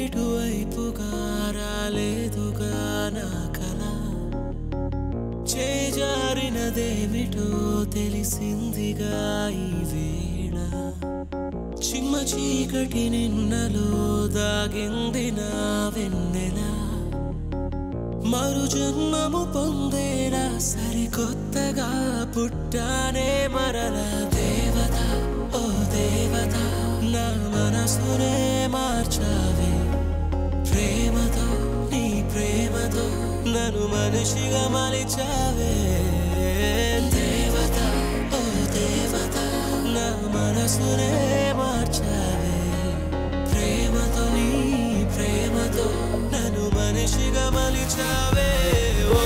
ఇటువైపుగా రాలేదుగా నా కల చేజారినదేమిటో తెలిసిందిగా ఈ వేళ చిమ్మ చీకటి నిన్నలో దాగింది నా వెన్నెల మరు జన్మము పొందేలా సరికొత్తగా పుట్టానే మరల దేవత ఓ దేవత నా మనసునే మార్చావే ప్రేమతో నీ ప్రేమతో నన్ను మనిషిగా మలిచావే దేవత ఓ దేవత నా మనసునే మార్చావే ప్రేమతో నీ ప్రేమతో నన్ను మనిషిగా మలిచావే ఓ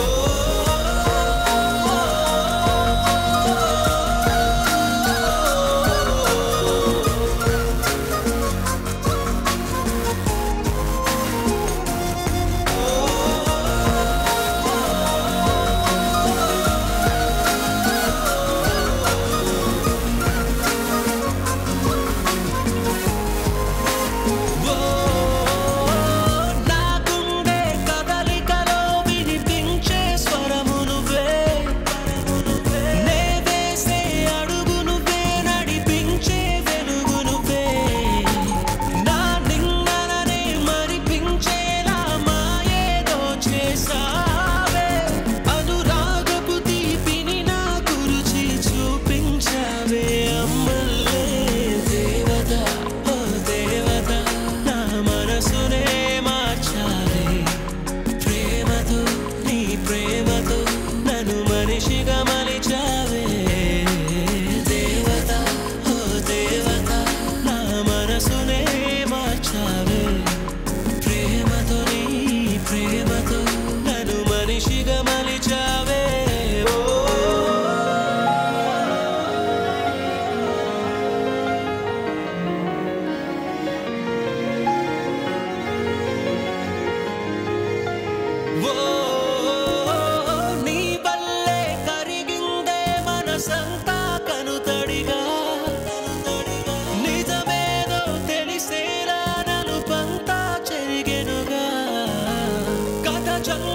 జన్మ